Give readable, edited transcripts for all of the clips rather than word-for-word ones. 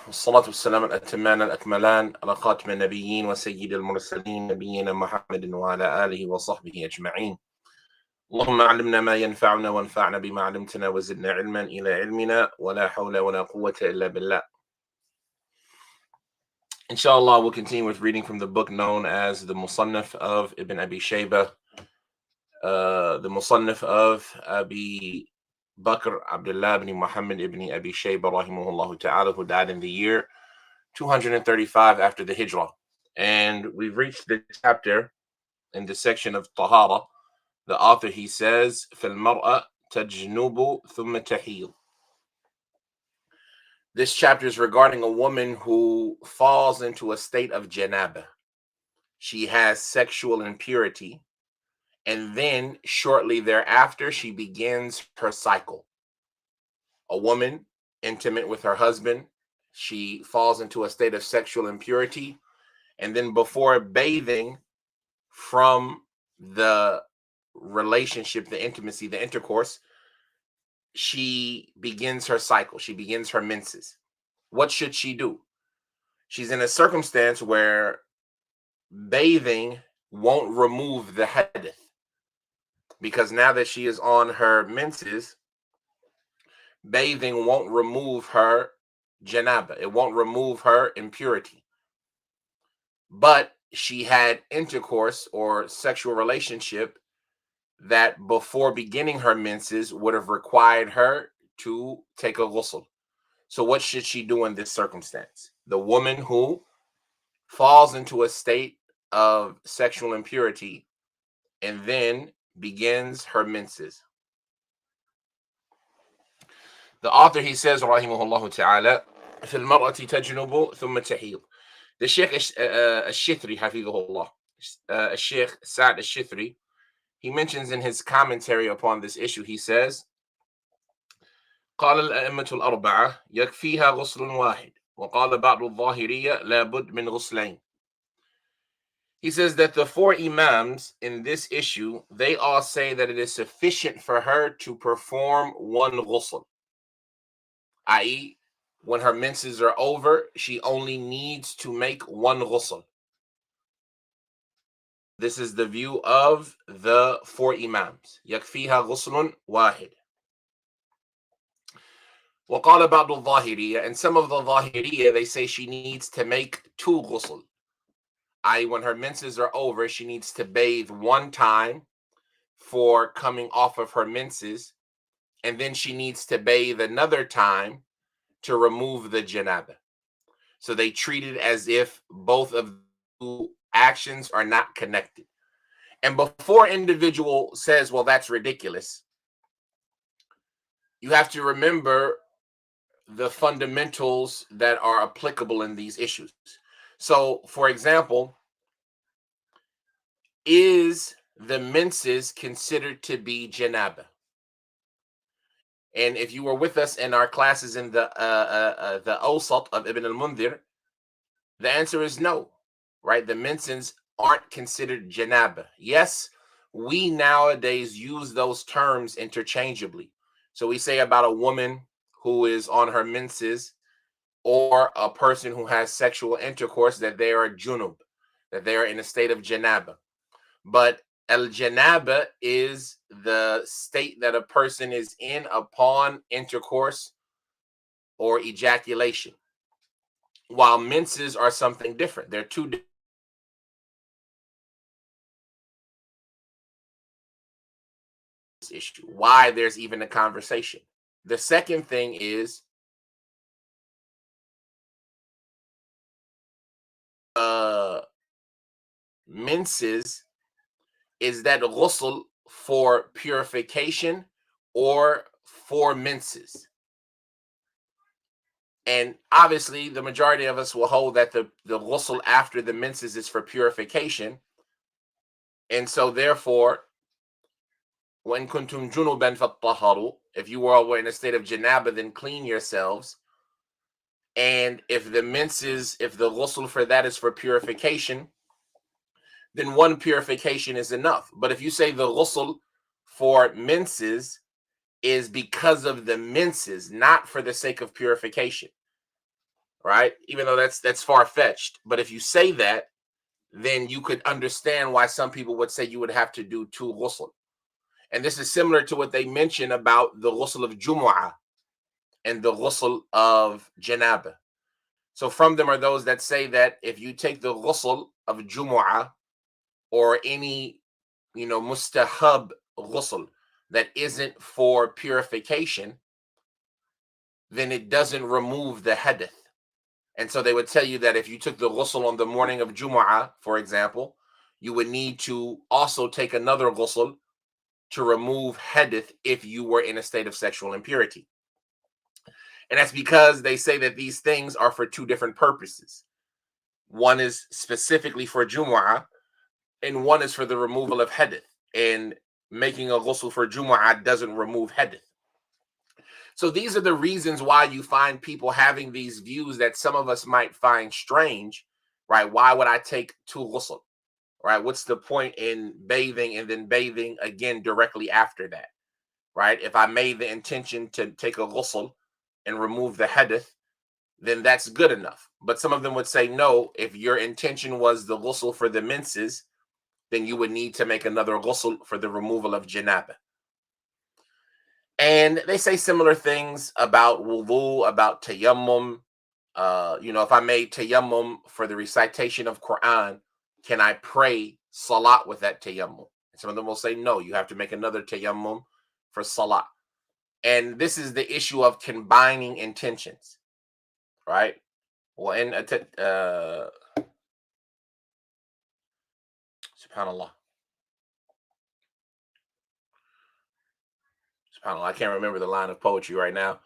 والصلاة والسلام الأتمان الأكملان على خاتم النبيين وسيد المرسلين نبينا محمد وعلى آله وصحبه أجمعين. اللهم علمنا ما ينفعنا وانفعنا بما علمتنا وزدنا علما إلى علمنا ولا حول ولا قوة إلا بالله. Inshallah, we'll continue with reading from the book known as the Musannaf of Ibn Abi Shaybah, the Musannaf of Abi Bakr Abdullah ibn Muhammad ibn Abi Shaybah rahimahullah ta'ala, who died in the year 235 after the Hijrah. And we've reached the chapter in the section of Tahara. The author, he says, فَالْمَرْأَةِ تَجْنُبُ ثُمَّ تَحِيضُ. This chapter is regarding a woman who falls into a state of Janaabah. She has sexual impurity, and then shortly thereafter, she begins her cycle. A woman intimate with her husband, she falls into a state of sexual impurity, and then before bathing from the relationship, the intimacy, the intercourse, she begins her cycle. She begins her menses. What should she do? She's in a circumstance where bathing won't remove the hadith, because now that she is on her menses, bathing won't remove her janabah. It won't remove her impurity. But she had intercourse or sexual relationship that before beginning her menses would have required her to take a ghusl. So what should she do in this circumstance? The woman who falls into a state of sexual impurity and then begins her menses. The author, he says, rahimahullah ta'ala, في المرأة تجنب ثم تحيض. The Sheikh Al-Shithri, hafidhahullah, Sheikh Sa'd Al-Shithri, he mentions in his commentary upon this issue, he says, قال الأئمة الأربعة يكفيها غسل واحد وقال بعض الظاهرية لابد من غسلين. He says that the four imams in this issue, they all say that it is sufficient for her to perform one ghusl, i.e., when her menses are over, she only needs to make one ghusl. This is the view of the four imams. يكفيها غسل واحد. وقال بعض الظاهرية, and some of the ظاهرية, they say she needs to make two ghusl, i.e., when her menses are over, she needs to bathe one time for coming off of her menses, and then she needs to bathe another time to remove the janabah. So they treat it as if both of the actions are not connected. And before individual says, well, that's ridiculous, you have to remember the fundamentals that are applicable in these issues. So, for example, is the menses considered to be janabah? And if you were with us in our classes in the Awsat of Ibn al-Mundhir, the answer is no, right? The menses aren't considered janabah. Yes, we nowadays use those terms interchangeably. So we say about a woman who is on her menses or a person who has sexual intercourse that they are junub, that they are in a state of janabah. But al-janabah is the state that a person is in upon intercourse or ejaculation, while menses are something different. They're two different issues. Why there's even a conversation. The second thing is menses, is that ghusl for purification or for menses? And obviously, the majority of us will hold that the ghusl after the menses is for purification. And so, therefore, when kuntum junuban fattaharu, if you all were in a state of janabah, then clean yourselves. And if the menses, if the ghusl for that is for purification, then one purification is enough. But if you say the ghusl for menses is because of the menses, not for the sake of purification, right? Even though that's far-fetched. But if you say that, then you could understand why some people would say you would have to do two ghusl. And this is similar to what they mention about the ghusl of Jumu'ah and the ghusl of Janabah. So from them are those that say that if you take the ghusl of Jumu'ah or any, mustahab ghusl that isn't for purification, then it doesn't remove the hadith. And so they would tell you that if you took the ghusl on the morning of Jumu'ah, for example, you would need to also take another ghusl to remove hadith if you were in a state of sexual impurity. And that's because they say that these things are for two different purposes. One is specifically for Jumu'ah, and one is for the removal of hadith. And making a ghusl for Jumu'ah doesn't remove hadith. So these are the reasons why you find people having these views that some of us might find strange, right? Why would I take two ghusl, right? What's the point in bathing and then bathing again directly after that, right? If I made the intention to take a ghusl and remove the hadith, then that's good enough. But some of them would say, no, if your intention was the ghusl for the menses, then you would need to make another ghusl for the removal of janabah. And they say similar things about wudu, about tayammum. If I made tayammum for the recitation of Quran, can I pray salat with that tayammum? Some of them will say, no, you have to make another tayammum for salat. And this is the issue of combining intentions, right? Well, subhanallah. SubhanAllah, I can't remember the line of poetry right now.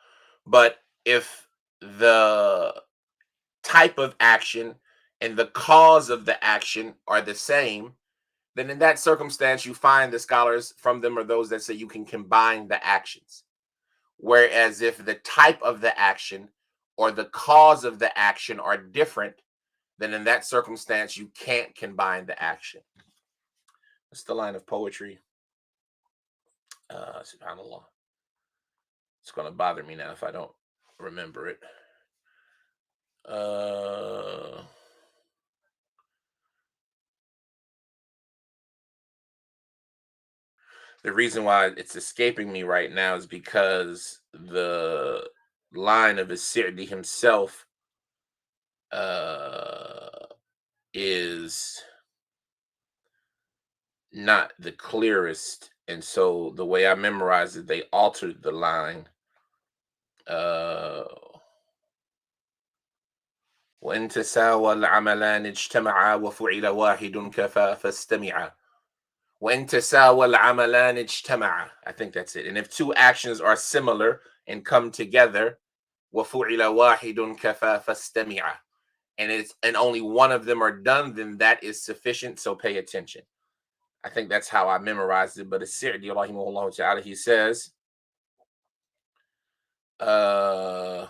But if the type of action and the cause of the action are the same, then in that circumstance, you find the scholars from them are those that say you can combine the actions. Whereas if the type of the action or the cause of the action are different, then in that circumstance, you can't combine the action. What's the line of poetry? SubhanAllah. It's going to bother me now if I don't remember it. The reason why it's escaping me right now is because the line of As-Sa'di himself is not the clearest, and so the way I memorized it, they altered the line. وإن تساوى العملان اجتمعا وفعل واحد كفى فاستمعا. وإن تساوى العملان اجتمعا. I think that's it. And if two actions are similar and come together, وفعل واحد كفى فاستمعا. And only one of them are done, then that is sufficient. So pay attention. I think that's how I memorized it. But As-Sa'di rahimahullah ta'ala, he says, وإن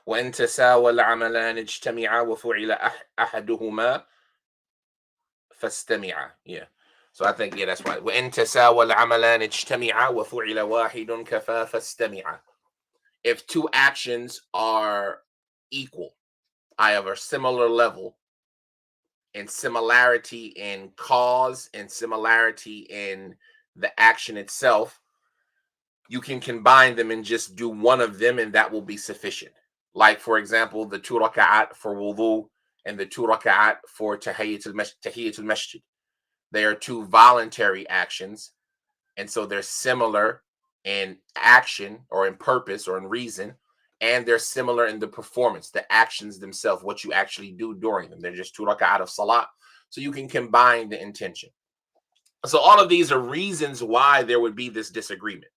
تساوى العملان اجتمعا وفعل أحدهما فاستمعا. Yeah. So I think, yeah, that's right. وإن تساوى العملان اجتمعا وفعل واحد كفى فاستمعا. If two actions are equal, I have a similar level in similarity in cause and similarity in the action itself, you can combine them and just do one of them, and that will be sufficient. Like, for example, the 2 raka'at for wudu and the 2 raka'at for tahiyyatul masjid. They are two voluntary actions, and so they're similar in action or in purpose or in reason, and they're similar in the performance, the actions themselves, what you actually do during them. They're just 2 raka'at of salat, so you can combine the intention. So all of these are reasons why there would be this disagreement,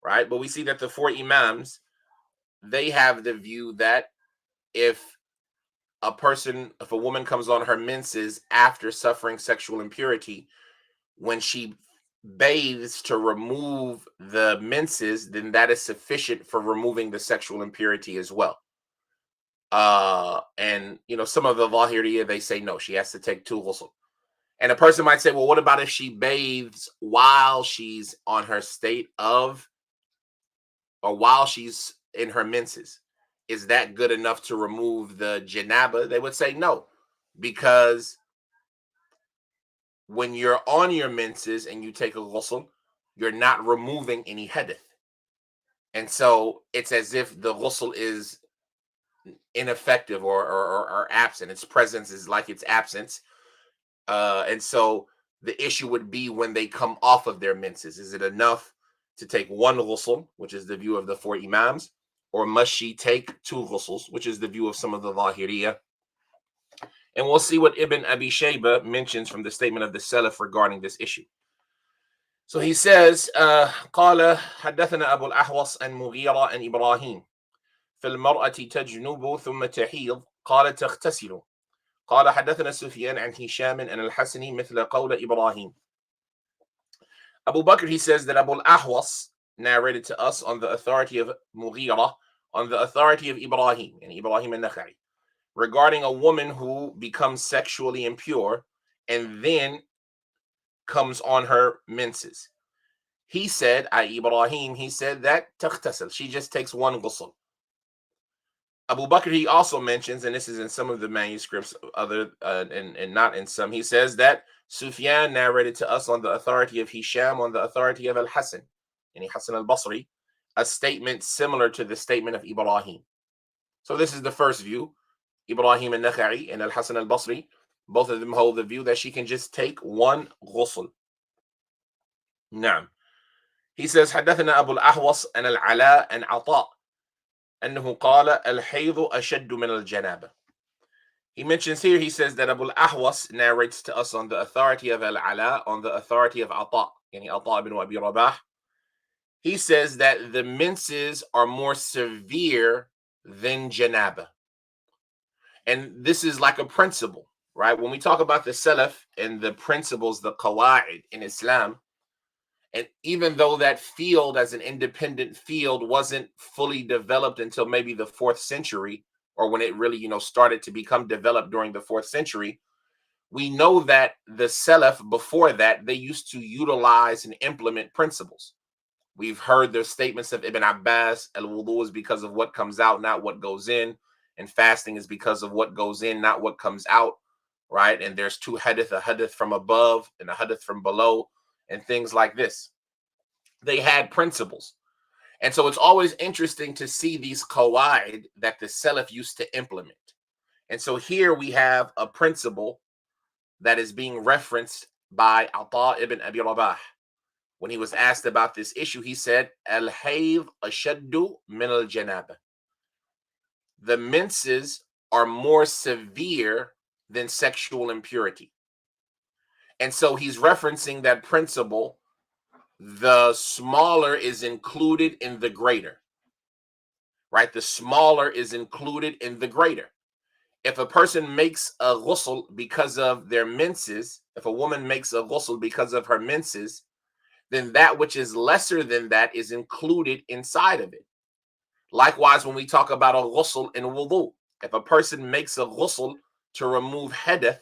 right? But we see that the four imams, they have the view that if a woman comes on her menses after suffering sexual impurity, when she bathes to remove the menses, then that is sufficient for removing the sexual impurity as well. And some of the Zahiriyya, they say no, she has to take two ghusl. And a person might say, well, what about if she bathes while she's on her state of, or while she's in her menses. Is that good enough to remove the janaba? They would say no, because when you're on your menses and you take a ghusl, you're not removing any hadith. And so it's as if the ghusl is ineffective or absent. Its presence is like its absence. And so the issue would be when they come off of their menses. Is it enough to take one ghusl, which is the view of the four imams, or must she take two ghusls, which is the view of some of the Zahiriyah? And we'll see what Ibn Abi Shayba mentions from the statement of the Salaf regarding this issue. So he says, قال حدثنا أبو الأحوص عن مغيرة عن إبراهيم في المرأة تجنب ثم تحيض قال تغتسل قال حدثنا سفيان عن هشام عن الحسن مثل قول إبراهيم. Abu Bakr, he says that Abu al-Ahwas narrated to us on the authority of Mughira, on the authority of Ibrahim, and Ibrahim al-Nakhai, regarding a woman who becomes sexually impure and then comes on her menses. He said, Ibrahim, he said that taghtasil, she just takes one ghusl. Abu Bakr, he also mentions, and this is in some of the manuscripts, other and not in some, he says that Sufyan narrated to us on the authority of Hisham, on the authority of Al-Hasan, and Hasan al-Basri, a statement similar to the statement of Ibrahim. So this is the first view. Ibrahim al-Nakhai and Al-Hasan al-Basri, both of them hold the view that she can just take one ghusl. Naam. He says, حدثنا أبو الأحوص عن العلاء عن عطاء أنه قال الحيض أشد من الجنابة. He mentions here, he says that Abu al-Ahwas narrates to us on the authority of Al-Ala, on the authority of Ata, yani Ata ibn Abi Rabah. He says that the menses are more severe than Janabah. And this is like a principle, right? When we talk about the Salaf and the principles, the Qawa'id in Islam, and even though that field as an independent field wasn't fully developed until maybe the 4th century, or when it really, started to become developed during the 4th century, we know that the Salaf before that, they used to utilize and implement principles. We've heard the statements of Ibn Abbas, al-wudu is because of what comes out, not what goes in, and fasting is because of what goes in, not what comes out, right? And there's two hadith, a hadith from above and a hadith from below, and things like this. They had principles. And so it's always interesting to see these qawaid that the Salaf used to implement. And so here we have a principle that is being referenced by Ata ibn Abi Rabah. When he was asked about this issue, he said, Al-Hayd ashaddu min al-janabah. The menses are more severe than sexual impurity. And so he's referencing that principle. The smaller is included in the greater, right? The smaller is included in the greater. If a person makes a ghusl because of their menses, if a woman makes a ghusl because of her menses, then that which is lesser than that is included inside of it. Likewise, when we talk about a ghusl in wudu, if a person makes a ghusl to remove hadith,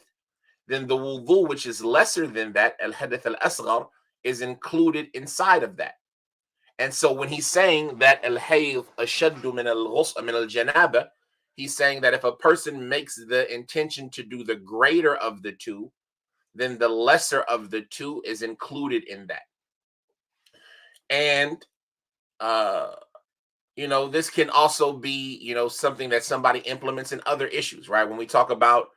then the wudu, which is lesser than that, al-hadith al-asghar, is included inside of that. And so when he's saying that al-hayd ashaddu min al-ghusl min al-janaba, he's saying that if a person makes the intention to do the greater of the two, then the lesser of the two is included in that. And this can also be, something that somebody implements in other issues, right? When we talk about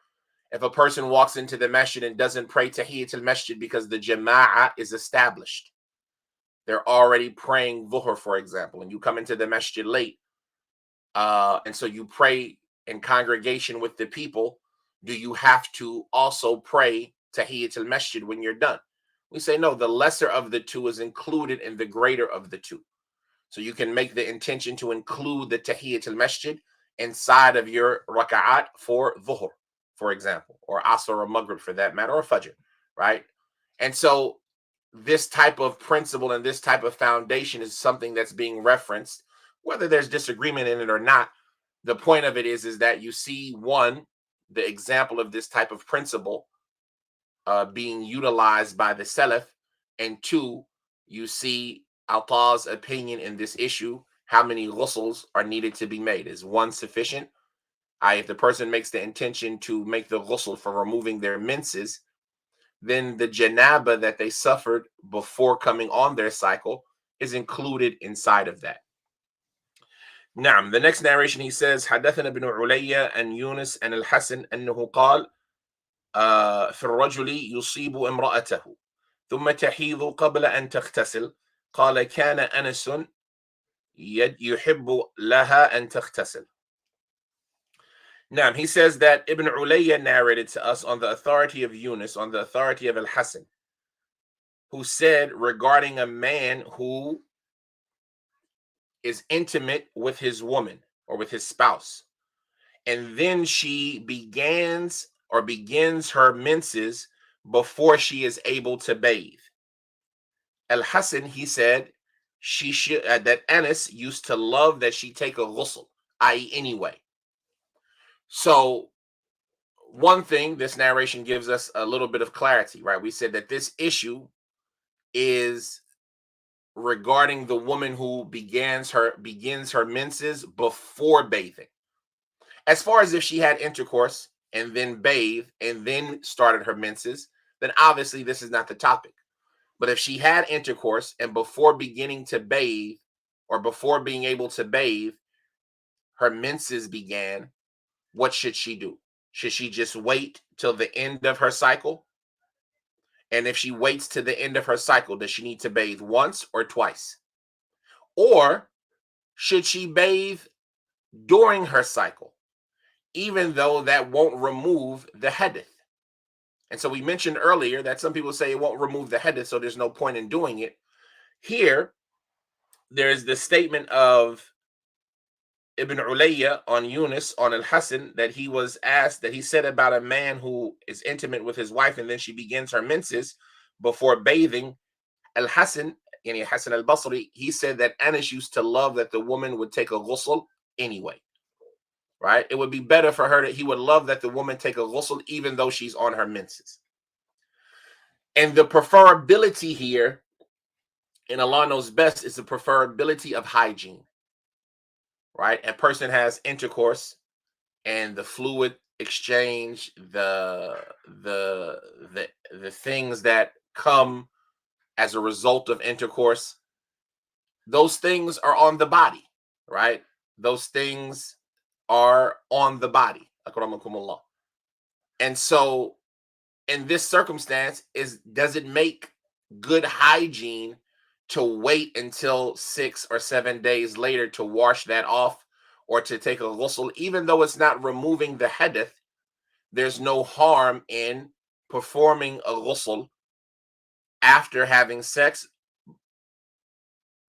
if a person walks into the masjid and doesn't pray tahiyyat al-masjid because the jama'ah is established, they're already praying dhuhr, for example, and you come into the masjid late, and so you pray in congregation with the people, do you have to also pray tahiyyat al-masjid when you're done? We say no, the lesser of the two is included in the greater of the two. So you can make the intention to include the tahiyyat al-masjid inside of your raka'at for dhuhr, for example, or asr or maghrib for that matter, or fajr, right? And so this type of principle and this type of foundation is something that's being referenced, whether there's disagreement in it or not. The point of it is that you see, one, the example of this type of principle being utilized by the Salaf, and two, you see Ata's opinion in this issue how many ghusls are needed to be made. Is one sufficient? If the person makes the intention to make the ghusl for removing their menses, then the janaba that they suffered before coming on their cycle is included inside of that. نعم. The next narration, he says حدثنا ابن علي أن يونس أن الحسن أنه قال في الرجل يصيب امرأته ثم تحيض قبل أن تغتسل قال كان أنس يحب لها أن تغتسل. Now, he says that Ibn Ulayya narrated to us on the authority of Yunus, on the authority of Al-Hasan, who said regarding a man who is intimate with his woman or with his spouse, and then she begins her menses before she is able to bathe. Al-Hasan, he said, she should that Anas used to love that she take a ghusl, i.e. anyway. So one thing, this narration gives us a little bit of clarity, right? We said that this issue is regarding the woman who begins her menses before bathing. As far as if she had intercourse and then bathed and then started her menses, then obviously this is not the topic. But if she had intercourse and before beginning to bathe or before being able to bathe, her menses began, what should she do? Should she just wait till the end of her cycle? And if she waits to the end of her cycle, does she need to bathe once or twice? Or should she bathe during her cycle, even though that won't remove the hadith? And so we mentioned earlier that some people say it won't remove the hadith, so there's no point in doing it. Here, there's the statement of Ibn Ulayya on Yunus, on Al-Hasan, that he was asked, that he said about a man who is intimate with his wife and then she begins her menses before bathing. Al-Hasan, yani Hasan al-Basri, he said that Anas used to love that the woman would take a ghusl anyway, right? It would be better for her, that he would love that the woman take a ghusl even though she's on her menses. And the preferability here, and Allah knows best, is the preferability of hygiene, right? A person has intercourse and the fluid exchange, the things that come as a result of intercourse, those things are on the body, right? Those things are on the body. Akramakumullah. And so in this circumstance, does it make good hygiene to wait until 6 or 7 days later to wash that off or to take a ghusl? Even though it's not removing the hadith, there's no harm in performing a ghusl after having sex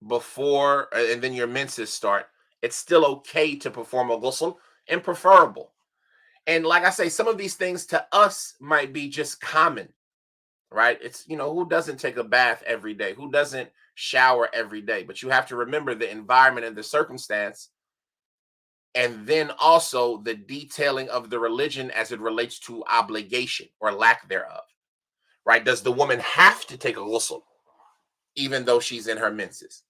before, and then your menses start. It's still okay to perform a ghusl, and preferable. And like I say, some of these things to us might be just common, right? It's, who doesn't take a bath every day? Who doesn't shower every day? But you have to remember the environment and the circumstance, and then also the detailing of the religion as it relates to obligation or lack thereof, right? Does the woman have to take a ghusl even though she's in her menses?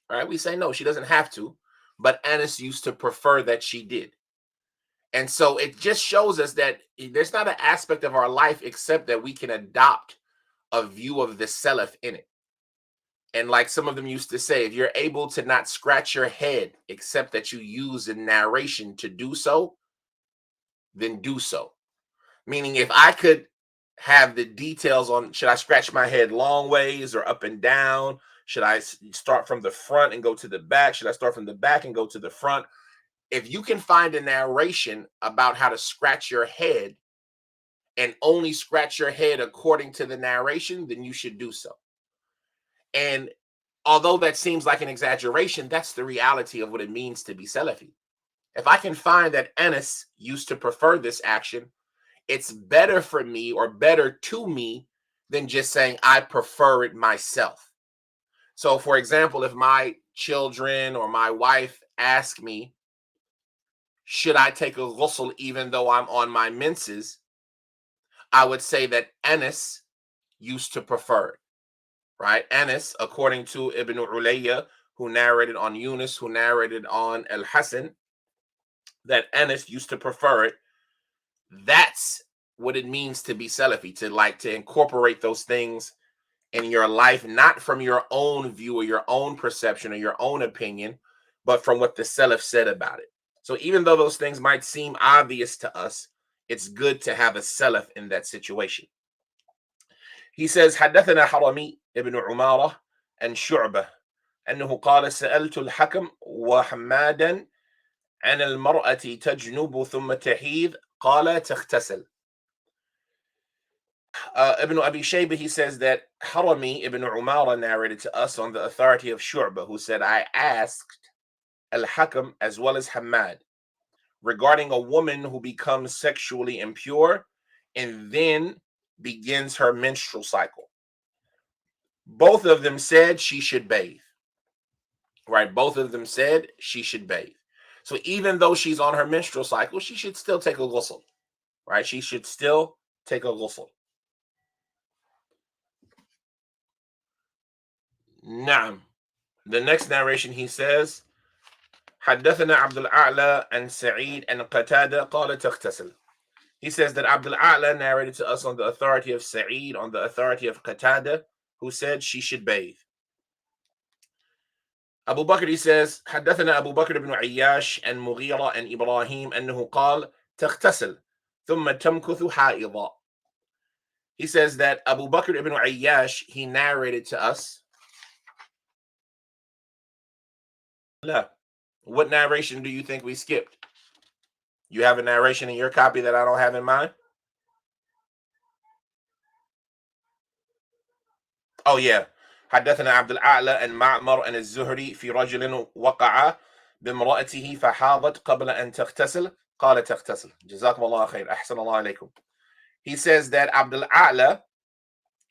Right? We say no, she doesn't have to, but Anas used to prefer that she did. And so it just shows us that there's not an aspect of our life except that we can adopt a view of the Salaf in it. And like some of them used to say, if you're able to not scratch your head except that you use a narration to do so, then do so. Meaning, if I could have the details on, should I scratch my head long ways or up and down? Should I start from the front and go to the back? Should I start from the back and go to the front? If you can find a narration about how to scratch your head and only scratch your head according to the narration, then you should do so. And although that seems like an exaggeration, that's the reality of what it means to be Salafi. If I can find that Anas used to prefer this action, it's better for me or better to me than just saying I prefer it myself. So, for example, if my children or my wife ask me, should I take a ghusl even though I'm on my menses, I would say that Anas used to prefer it, right? Anas, according to Ibn Ulayya, who narrated on Yunus, who narrated on Al-Hasan, that Anas used to prefer it. That's what it means to be Salafi, to incorporate those things in your life, not from your own view or your own perception or your own opinion, but from what the Salaf said about it. So even though those things might seem obvious to us, it's good to have a Salaf in that situation. He says, حدثنا حرمي ابن عمارة عن شعبة أنه قال سألت الحكم وحمادا عن المرأة تجنب ثم تحيض قال تغتسل. Ibn Abi Shaybah, he says that Harami ibn Umara narrated to us on the authority of Shu'bah, who said, I asked Al-Hakam as well as Hamad regarding a woman who becomes sexually impure and then begins her menstrual cycle. Both of them said she should bathe. Right? Both of them said she should bathe. So even though she's on her menstrual cycle, she should still take a ghusl. Right? She should still take a ghusl. Naam. The next narration, he says, حدثنا عبد الأعلى عن سعيد عن قتادة قال تغتسل. He says that Abdul A'la narrated to us on the authority of Sa'id, on the authority of Qatada, who said she should bathe. Abu Bakr, he says, حدثنا أبو بكر بن عياش عن مغيرة عن إبراهيم أنه قال تغتسل ثم تمكث حائضا. He says that Abu Bakr ibn Ayyash, he narrated to us. What narration do you think we skipped? You have a narration in your copy that I don't have in mine? Oh yeah. حدثنا عبد الأعلى عن معمر عن الزهري في رجل وقع بامرأته فحاضت قبل أن تغتسل قال تغتسل. جزاكم الله خير. أحسن الله عليكم. He says that Abdul A'la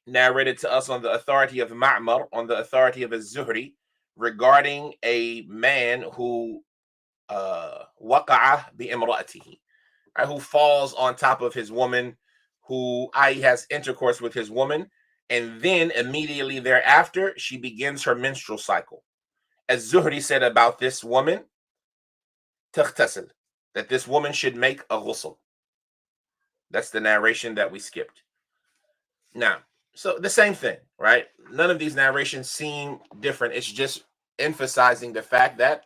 narrated to us on the authority of Ma'mar, on the authority of Az-Zuhri, regarding a man who waqa'a bi imra'atihi, who falls on top of his woman, who has intercourse with his woman, and then immediately thereafter she begins her menstrual cycle. As Zuhri said about this woman, taghtasil, that this woman should make a ghusl. That's the narration that we skipped. Now, so the same thing, right? None of these narrations seem different. It's just emphasizing the fact that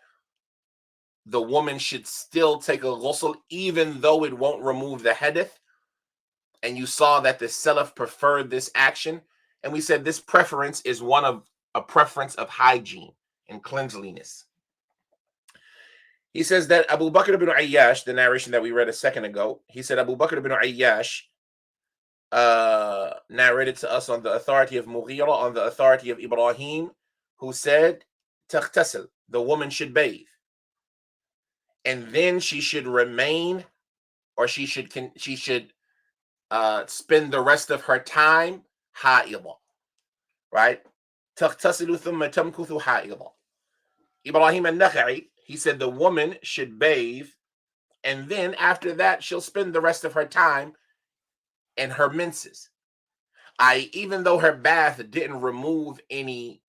the woman should still take a ghusl, even though it won't remove the hadith. And you saw that the Salaf preferred this action. And we said this preference is one of a preference of hygiene and cleanliness. He says that Abu Bakr ibn Ayyash, the narration that we read a second ago, he said Abu Bakr ibn Ayyash narrated to us on the authority of Mughira, on the authority of Ibrahim, who said, taghtasil, the woman should bathe. And then she should remain, or she should spend the rest of her time ha'ida, right? تغتسل ثم تمكث حائضا. Ibrahim al-Nakha'i, he said the woman should bathe, and then after that she'll spend the rest of her time in her menses. Even though her bath didn't remove any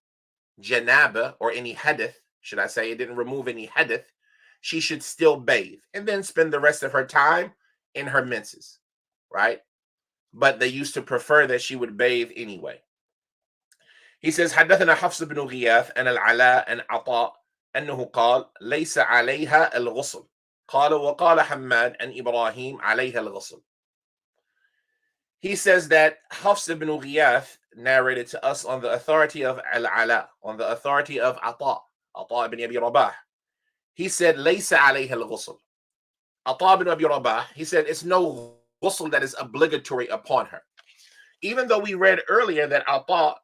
Janaabah or any hadith, should I say, it didn't remove any hadith, she should still bathe and then spend the rest of her time in her menses, right? But they used to prefer that she would bathe anyway. He says, حدثنا حفص بن غياث أن العلاء أن عطاء أنه قال ليس عليها الغسل قال وقال حماد أن إبراهيم عليها الغسل. He says that Hafs ibn Ghiyath narrated to us on the authority of Al-Ala, on the authority of Ata ibn Abi Rabah. He said, ليس عليها الغسل. Ata ibn Abi Rabah, he said, it's no ghusl that is obligatory upon her. Even though we read earlier that Ata,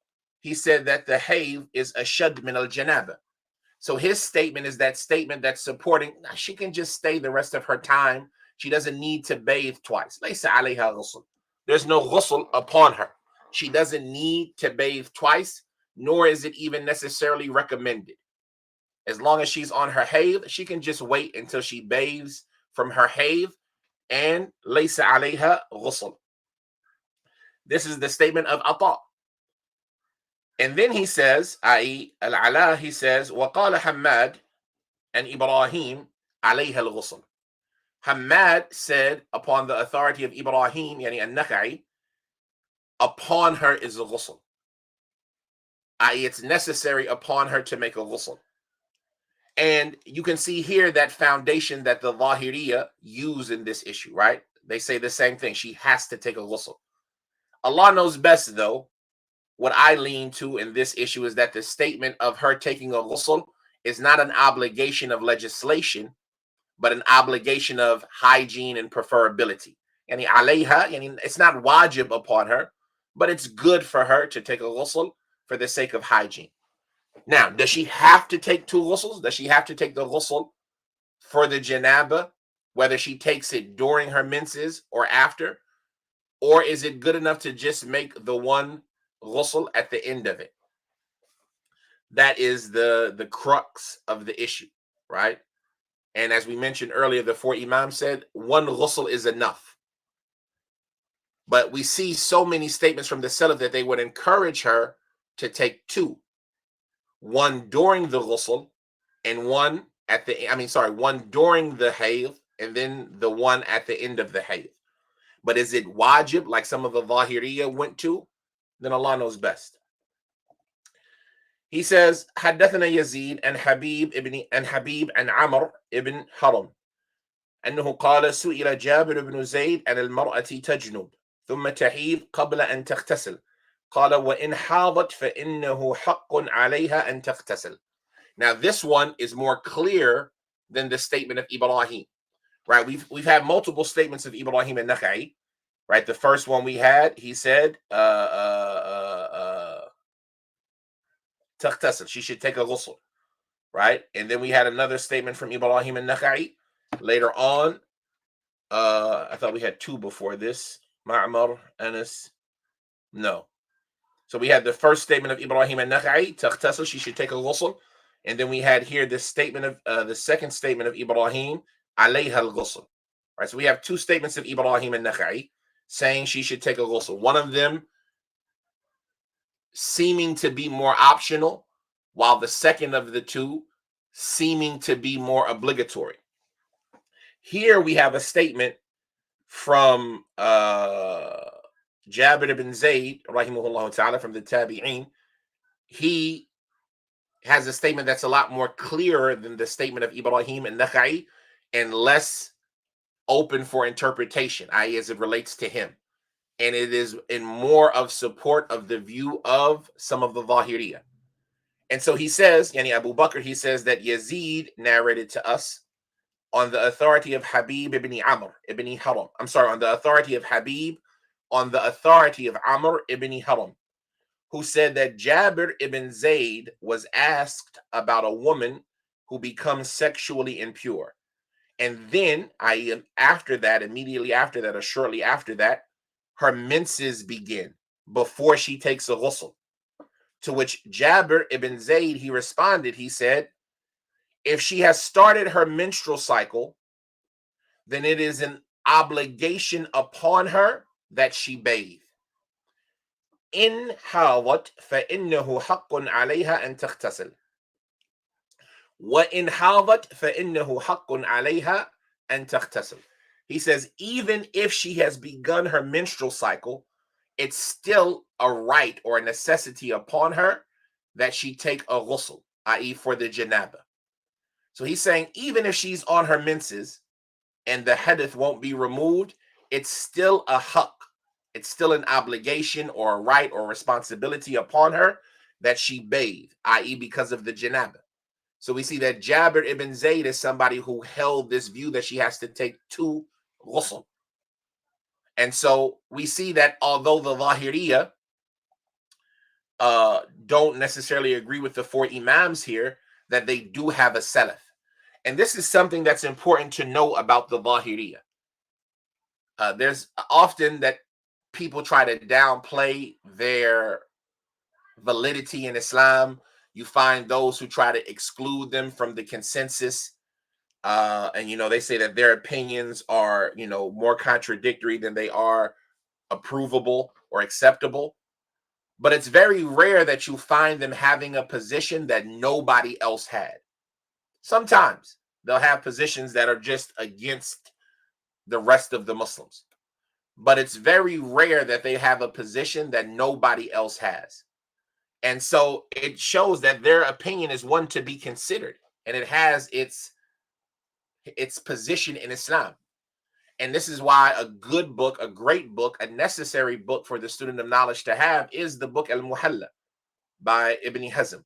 he said that the hayd is ashad min al-janabah. So his statement is that statement that's supporting, she can just stay the rest of her time. She doesn't need to bathe twice. ليس عليها غسل. There's no ghusl upon her. She doesn't need to bathe twice, nor is it even necessarily recommended. As long as she's on her hayd, she can just wait until she bathes from her hayd, and ليس عليها غسل. This is the statement of Ata. And then he says, i.e. Al-Ala, he says, وَقَالَ حَمَّاد and Ibrahim عَلَيْهَا الْغُسْلِ. Hammad said, upon the authority of Ibrahim, yani al-Nakha'i, upon her is a ghusl. I.e. it's necessary upon her to make a ghusl. And you can see here that foundation that the Zahiriyya use in this issue, right? They say the same thing. She has to take a ghusl. Allah knows best, though. What I lean to in this issue is that the statement of her taking a ghusl is not an obligation of legislation, but an obligation of hygiene and preferability. Yani alayha, yani it's not wajib upon her, but it's good for her to take a ghusl for the sake of hygiene. Now, does she have to take two ghusls? Does she have to take the ghusl for the janabah, whether she takes it during her menses or after? Or is it good enough to just make the one ghusl at the end of it? That is the crux of the issue, right? And as we mentioned earlier, the four imams said one ghusl is enough. But we see so many statements from the Salaf that they would encourage her to take two. One during the ghusl and one at the, one during the hayd and then the one at the end of the hayd. But is it wajib like some of the Zahiriyya went to? Then Allah knows best. He says, حدثنا يزيد and Habib and Amr ibn Haram أنه قال سئل جابر بن زيد عن المرأة تجنب ثم تحيض قبل أن تغتسل قال وإن حاضت فإنه حق عليها أن تغتسل. Now this one is more clear than the statement of Ibrahim, right? We've had multiple statements of Ibrahim and Nakha'i, right? The first one we had, he said, تغتسل, she should take a ghusl, right? And then we had another statement from Ibrahim and Nakha'i later on. I thought we had two before this. Ma'mar, Anas. No. So we had the first statement of Ibrahim and Nakha'i, taghtasil, she should take a ghusl. And then we had here this statement of the second statement of Ibrahim, alayha al-ghusl. Right, so we have two statements of Ibrahim and Nakha'i saying she should take a ghusl. One of them seeming to be more optional, while the second of the two seeming to be more obligatory. Here we have a statement from Jabir ibn Zayd, rahimahullah ta'ala, from the Tabi'een. He has a statement that's a lot more clearer than the statement of Ibrahim and Nakha'i and less open for interpretation, i.e. as it relates to him. And it is in more of support of the view of some of the Zahiriyya. And so he says, Yani Abu Bakr, he says that Yazid narrated to us on the authority of Habib ibn Amr ibn Haram. I'm sorry, on the authority of Habib, on the authority of Amr ibn Haram, who said that Jabir ibn Zayd was asked about a woman who becomes sexually impure. And then, after that, immediately after that, or shortly after that, her menses begin before she takes a ghusl. To which Jabir ibn Zayd, he responded, he said, if she has started her menstrual cycle, then it is an obligation upon her that she bathe. إن حاضت فإنه حق عليها أن تغتسل وإن حاضت فإنه حق عليها أن تغتسل. He says, even if she has begun her menstrual cycle, it's still a right or a necessity upon her that she take a ghusl, i.e. for the janabah. So he's saying, even if she's on her menses and the hadith won't be removed, it's still a haqq. It's still an obligation or a right or responsibility upon her that she bathe, i.e. because of the janabah. So we see that Jabir ibn Zayd is somebody who held this view that she has to take two ghusl. And so we see that although the Zahiriyya don't necessarily agree with the four imams here, that they do have a salaf. And this is something that's important to know about the Zahiriyya. There's often that people try to downplay their validity in Islam. You find those who try to exclude them from the consensus. And, they say that their opinions are, more contradictory than they are approvable or acceptable. But it's very rare that you find them having a position that nobody else had. Sometimes they'll have positions that are just against the rest of the Muslims, but it's very rare that they have a position that nobody else has. And so it shows that their opinion is one to be considered, and it has its position in Islam. And this is why a good book, a great book, a necessary book for the student of knowledge to have is the book Al-Muhalla by Ibn Hazm.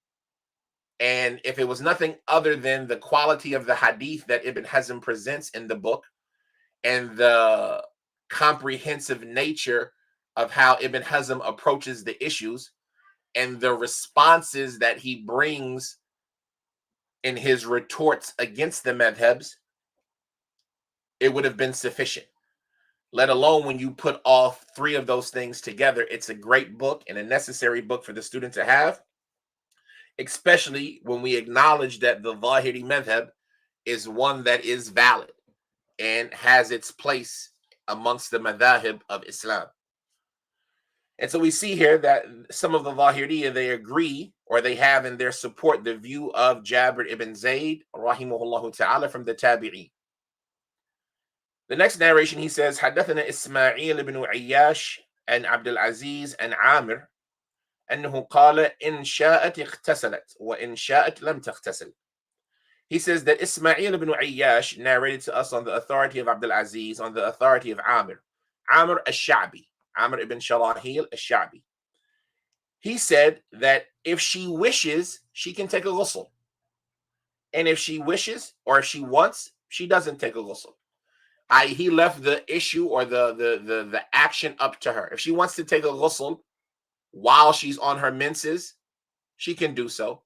And if it was nothing other than the quality of the hadith that Ibn Hazm presents in the book and the comprehensive nature of how Ibn Hazm approaches the issues and the responses that he brings in his retorts against the madhabs, it would have been sufficient. Let alone when you put all three of those things together, it's a great book and a necessary book for the student to have, especially when we acknowledge that the Zahiri madhab is one that is valid and has its place amongst the madhahib of Islam. And so we see here that some of the Zahiriyya, they agree or they have in their support the view of Jabir ibn Zayd, rahimahullah ta'ala, from the Tabi'i. The next narration, he says, حدثنا إسماعيل بن عياش عن عبد العزيز عن عامر أنه قال إن شاءت اغتسلت وإن شاءت لم تغتسل. He says that Ismail ibn Ayyash narrated to us on the authority of Abdul Aziz, on the authority of Amr al-Sha'bi, Amr ibn Sharahil al-Sha'bi. He said that if she wishes, she can take a ghusl. And if she wishes or if she wants, she doesn't take a ghusl. He left the issue or the action up to her. If she wants to take a ghusl while she's on her menses, she can do so.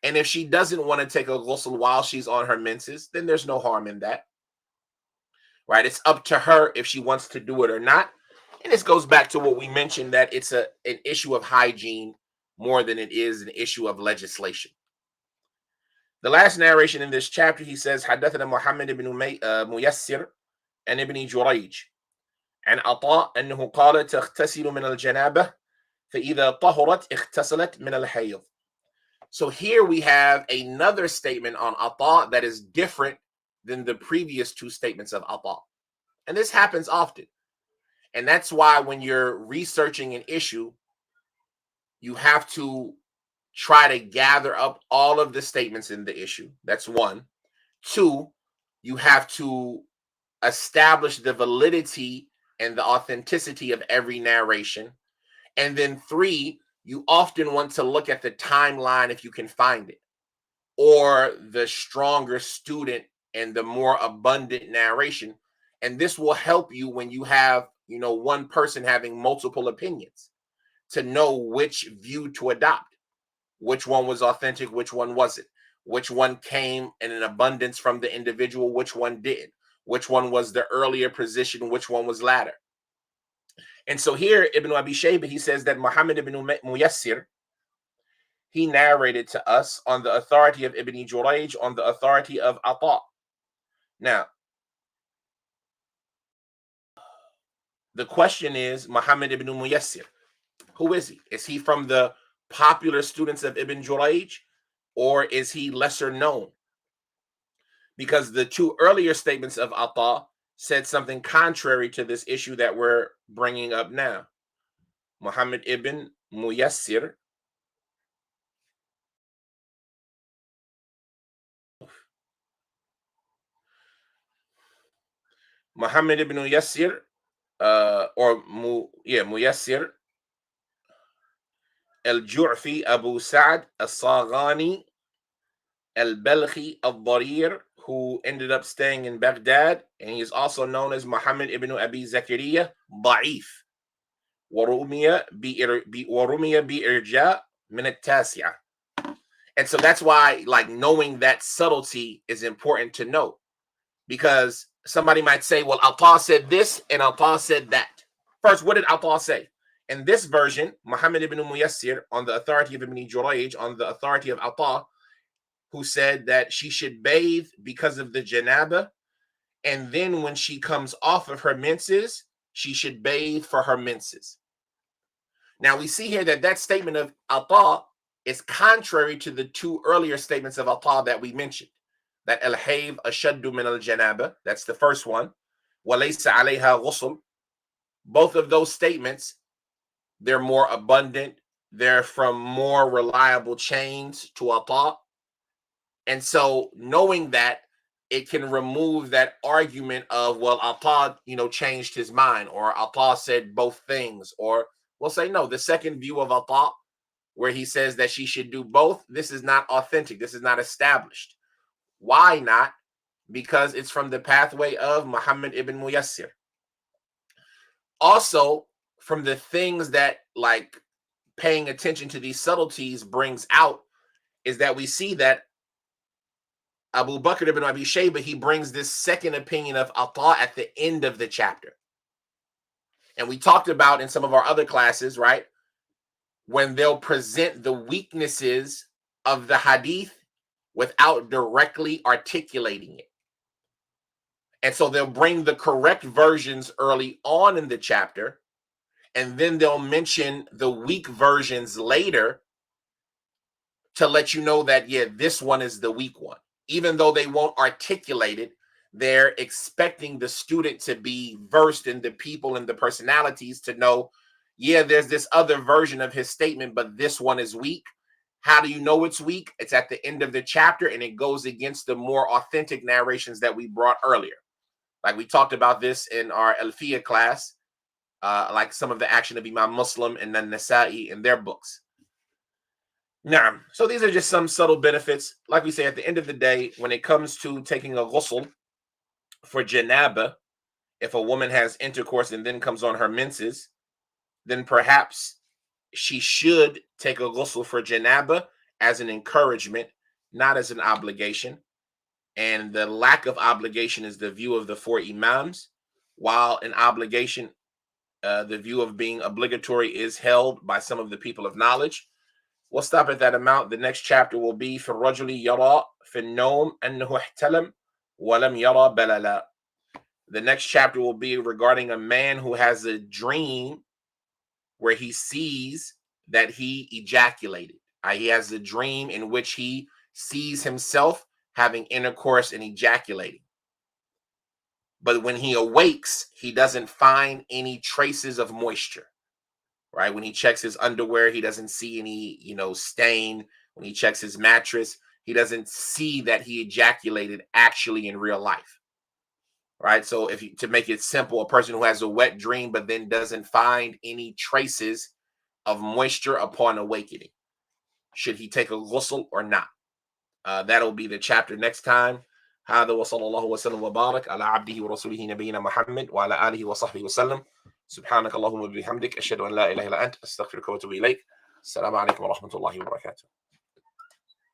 And if she doesn't want to take a ghusl while she's on her menses, then there's no harm in that. Right? It's up to her if she wants to do it or not. And this goes back to what we mentioned, that it's an issue of hygiene more than it is an issue of legislation. The last narration in this chapter, he says, حدثنا محمد بن ميسر عن ابن جريج عن عطاء أنه قال تغتسل من الجنابة فإذا طهرت اغتسلت من الحيض. So here we have another statement on Ata that is different than the previous two statements of Ata. And this happens often. And that's why when you're researching an issue, you have to try to gather up all of the statements in the issue. That's one. Two, you have to establish the validity and the authenticity of every narration. And then three, you often want to look at the timeline if you can find it, or the stronger student and the more abundant narration. And this will help you when you have, one person having multiple opinions, to know which view to adopt, which one was authentic, which one wasn't, which one came in an abundance from the individual, which one didn't, which one was the earlier position, which one was latter. And so here, Ibn Abi Shaybah, he says that Muhammad ibn Muyassir, he narrated to us on the authority of Ibn Jurayj, on the authority of Ata. Now, the question is, Muhammad ibn Muyassir, who is he? Is he from the popular students of Ibn Jurayj, or is he lesser known? Because the two earlier statements of Ata said something contrary to this issue that we're bringing up now. Muhammad ibn Muyassir, Muhammad ibn Muyassir, Muyassir al-Ju'fi Abu Sa'd al-Saghani al-Balkhi al-Darir, who ended up staying in Baghdad, and he is also known as Muhammad ibn Abi Zakaria Da'if, وَرُمِيَ بِإِرْجَاء مِنَ التَّاسِعَةِ. And so that's why, knowing that subtlety is important to know, because somebody might say, well, Ata said this and Ata said that. First, what did Ata say? In this version, Muhammad ibn Muyassir, on the authority of Ibn Jurayj, on the authority of Ata, who said that she should bathe because of the Janaabah, and then when she comes off of her menses, she should bathe for her menses. Now we see here that that statement of ata is contrary to the two earlier statements of ata that we mentioned. That al-hayb ashaddu min al-janaba, that's the first one. Walaysa alayha ghusl. Both of those statements, they're more abundant. They're from more reliable chains to ata. And so knowing that, it can remove that argument of, well, Ata, changed his mind, or Ata said both things, or we'll say, no, the second view of Ata, where he says that she should do both, this is not authentic. This is not established. Why not? Because it's from the pathway of Muhammad ibn Muyassir. Also, from the things that, like, paying attention to these subtleties brings out, is that we see that Abu Bakr ibn Abi Shaybah, he brings this second opinion of Ata at the end of the chapter. And we talked about in some of our other classes, right, when they'll present the weaknesses of the hadith without directly articulating it. And so they'll bring the correct versions early on in the chapter, and then they'll mention the weak versions later to let you know that, yeah, this one is the weak one. Even though they won't articulate it, they're expecting the student to be versed in the people and the personalities to know, yeah, there's this other version of his statement, but this one is weak. How do you know it's weak? It's at the end of the chapter, and it goes against the more authentic narrations that we brought earlier. Like we talked about this in our Alfiya class, like some of the action of Imam Muslim and then Nasa'i in their books. Now, so these are just some subtle benefits. Like we say, at the end of the day, when it comes to taking a ghusl for Janaabah, if a woman has intercourse and then comes on her menses, then perhaps she should take a ghusl for Janaabah as an encouragement, not as an obligation. And the lack of obligation is the view of the four imams, while an obligation, the view of being obligatory, is held by some of the people of knowledge. We'll stop at that amount. The next chapter will be في الرجل يرى في النوم أنه احتلم ولم يرى بللا. The next chapter will be regarding a man who has a dream where he sees that he ejaculated. He has a dream in which he sees himself having intercourse and ejaculating. But when he awakes, he doesn't find any traces of moisture. Right? When he checks his underwear, he doesn't see any, stain. When he checks his mattress, he doesn't see that he ejaculated actually in real life. Right? So to make it simple, a person who has a wet dream but then doesn't find any traces of moisture upon awakening, should he take a ghusl or not? That'll be the chapter next time. هذا وصلى الله وسلم وبارك على عبده ورسوله نبينا محمد وعلى آله وصحبه وسلم. سبحانك اللهم وبحمدك أشهد أن لا إله إلا أنت أستغفرك وأتوب إليك. السلام عليكم ورحمة الله وبركاته.